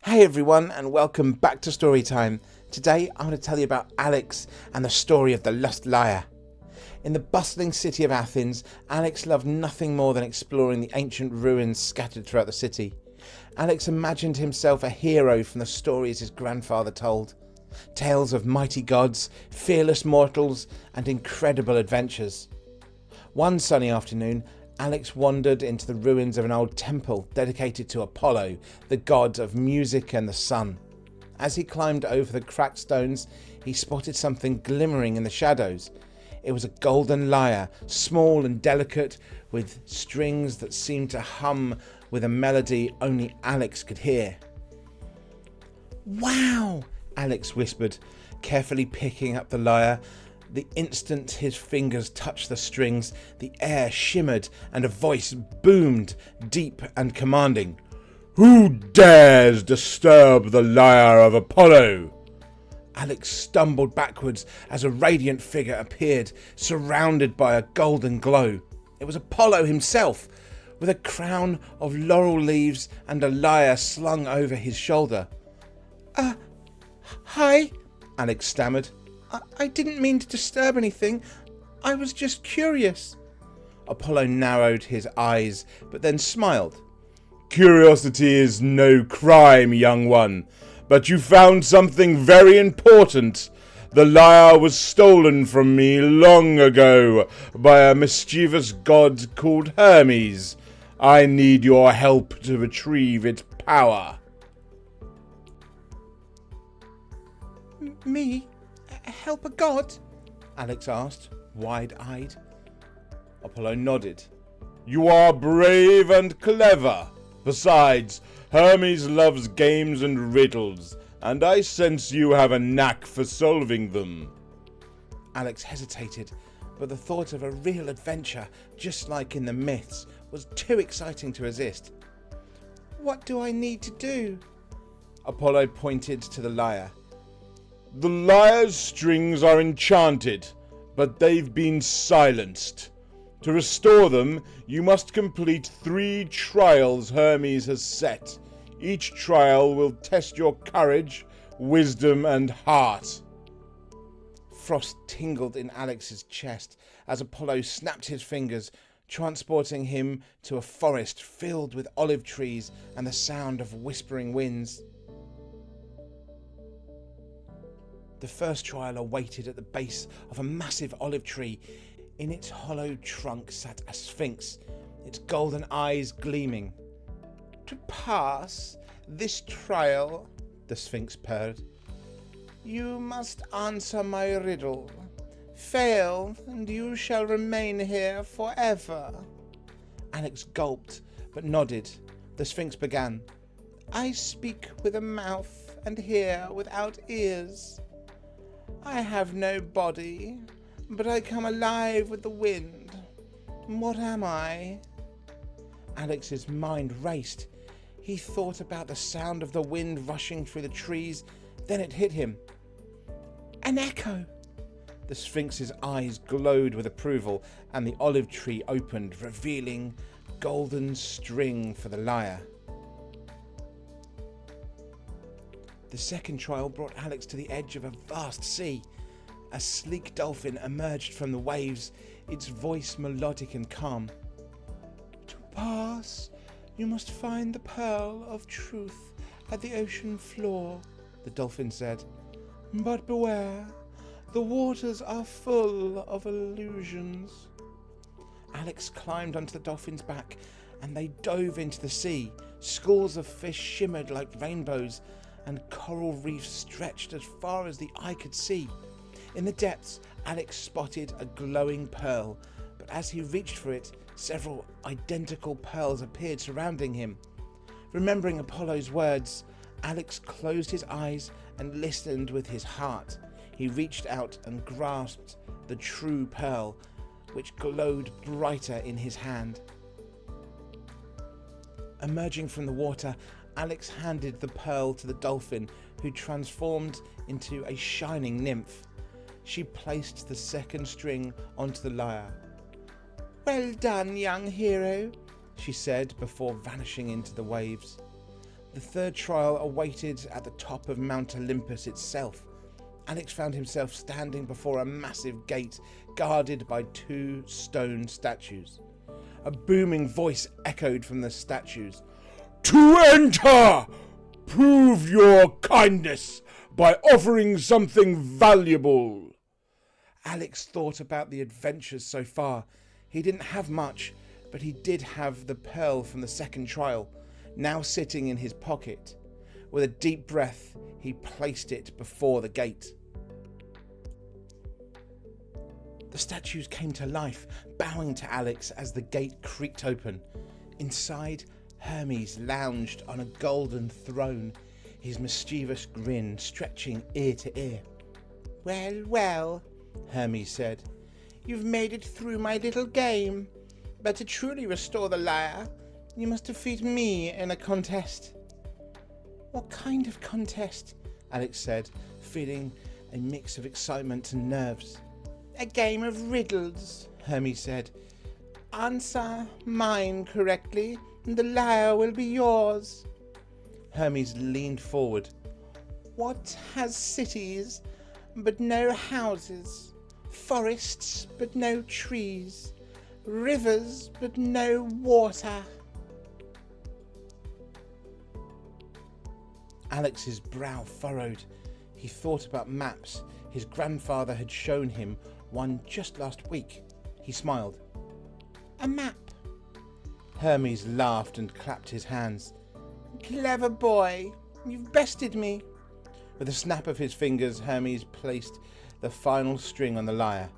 Hey everyone, and welcome back to Storytime. Today I'm going to tell you about Alex and the story of the lost lyre. In the bustling city of Athens, Alex loved nothing more than exploring the ancient ruins scattered throughout the city. Alex imagined himself a hero from the stories his grandfather told. Tales of mighty gods, fearless mortals, and incredible adventures. One sunny afternoon, Alex wandered into the ruins of an old temple dedicated to Apollo, the god of music and the sun. As he climbed over the cracked stones, he spotted something glimmering in the shadows. It was a golden lyre, small and delicate, with strings that seemed to hum with a melody only Alex could hear. "Wow!" Alex whispered, carefully picking up the lyre. The instant his fingers touched the strings, the air shimmered and a voice boomed, deep and commanding. "Who dares disturb the Lyre of Apollo?" Alex stumbled backwards as a radiant figure appeared, surrounded by a golden glow. It was Apollo himself, with a crown of laurel leaves and a lyre slung over his shoulder. Hi," Alex stammered. I didn't mean to disturb anything. I was just curious." Apollo narrowed his eyes, but then smiled. "Curiosity is no crime, young one, but you found something very important. The lyre was stolen from me long ago by a mischievous god called Hermes. I need your help to retrieve its power." "Me? Help a god?" Alex asked, wide-eyed. Apollo nodded. "You are brave and clever. Besides, Hermes loves games and riddles, and I sense you have a knack for solving them." Alex hesitated, but the thought of a real adventure, just like in the myths, was too exciting to resist. "What do I need to do?" Apollo pointed to the lyre. "The lyre's strings are enchanted, but they've been silenced. To restore them, you must complete 3 trials Hermes has set. Each trial will test your courage, wisdom, and heart." Frost tingled in Alex's chest as Apollo snapped his fingers, transporting him to a forest filled with olive trees and the sound of whispering winds. The first trial awaited at the base of a massive olive tree. In its hollow trunk sat a Sphinx, its golden eyes gleaming. "To pass this trial," the Sphinx purred, "you must answer my riddle. Fail, and you shall remain here forever." Alex gulped, but nodded. The Sphinx began. "I speak with a mouth and hear without ears. I have no body, but I come alive with the wind. What am I?" Alex's mind raced. He thought about the sound of the wind rushing through the trees. Then it hit him. "An echo!" The Sphinx's eyes glowed with approval, and the olive tree opened, revealing golden string for the lyre. The second trial brought Alex to the edge of a vast sea. A sleek dolphin emerged from the waves, its voice melodic and calm. "To pass, you must find the pearl of truth at the ocean floor," the dolphin said. "But beware, the waters are full of illusions." Alex climbed onto the dolphin's back, and they dove into the sea. Schools of fish shimmered like rainbows, and coral reefs stretched as far as the eye could see. In the depths, Alex spotted a glowing pearl, but as he reached for it, several identical pearls appeared surrounding him. Remembering Apollo's words, Alex closed his eyes and listened with his heart. He reached out and grasped the true pearl, which glowed brighter in his hand. Emerging from the water, Alex handed the pearl to the dolphin, who transformed into a shining nymph. She placed the second string onto the lyre. "Well done, young hero," she said before vanishing into the waves. The third trial awaited at the top of Mount Olympus itself. Alex found himself standing before a massive gate guarded by 2 stone statues. A booming voice echoed from the statues. "To enter! Prove your kindness by offering something valuable." Alex thought about the adventures so far. He didn't have much, but he did have the pearl from the second trial, now sitting in his pocket. With a deep breath, he placed it before the gate. The statues came to life, bowing to Alex as the gate creaked open. Inside, Hermes lounged on a golden throne, his mischievous grin stretching ear to ear. "Well, well," Hermes said, "you've made it through my little game. But to truly restore the lyre, you must defeat me in a contest." "What kind of contest?" Alex said, feeling a mix of excitement and nerves. "A game of riddles," Hermes said. "Answer mine correctly, and the lyre will be yours." Hermes leaned forward. "What has cities but no houses, forests but no trees, rivers but no water?" Alex's brow furrowed. He thought about maps. His grandfather had shown him one just last week. He smiled. "A map." Hermes laughed and clapped his hands. "Clever boy, you've bested me." With a snap of his fingers, Hermes placed the final string on the lyre.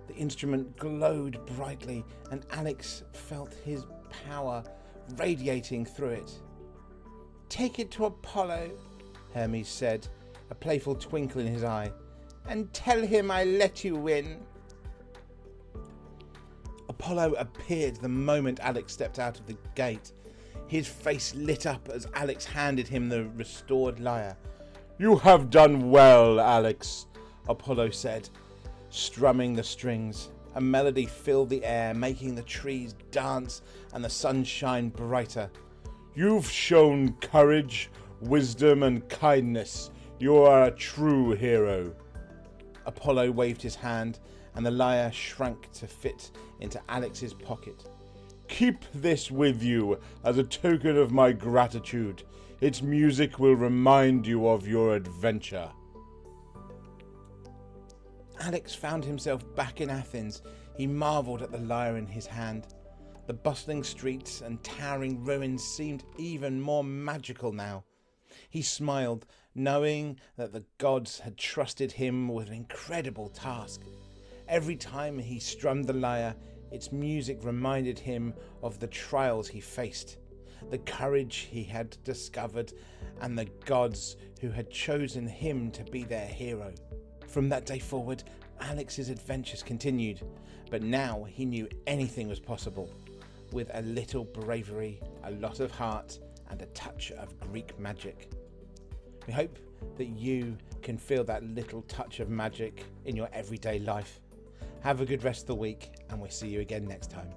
The instrument glowed brightly, and Alex felt his power radiating through it. "Take it to Apollo," Hermes said, a playful twinkle in his eye, "and tell him I let you win." Apollo appeared the moment Alex stepped out of the gate. His face lit up as Alex handed him the restored lyre. "You have done well, Alex," Apollo said, strumming the strings. A melody filled the air, making the trees dance and the sun shine brighter. "You've shown courage, wisdom, and kindness. You are a true hero." Apollo waved his hand, and the lyre shrank to fit into Alex's pocket. "Keep this with you as a token of my gratitude. Its music will remind you of your adventure." Alex found himself back in Athens. He marvelled at the lyre in his hand. The bustling streets and towering ruins seemed even more magical now. He smiled, knowing that the gods had trusted him with an incredible task. Every time he strummed the lyre, its music reminded him of the trials he faced, the courage he had discovered, and the gods who had chosen him to be their hero. From that day forward, Alex's adventures continued, but now he knew anything was possible, with a little bravery, a lot of heart, and a touch of Greek magic. We hope that you can feel that little touch of magic in your everyday life. Have a good rest of the week, and we'll see you again next time.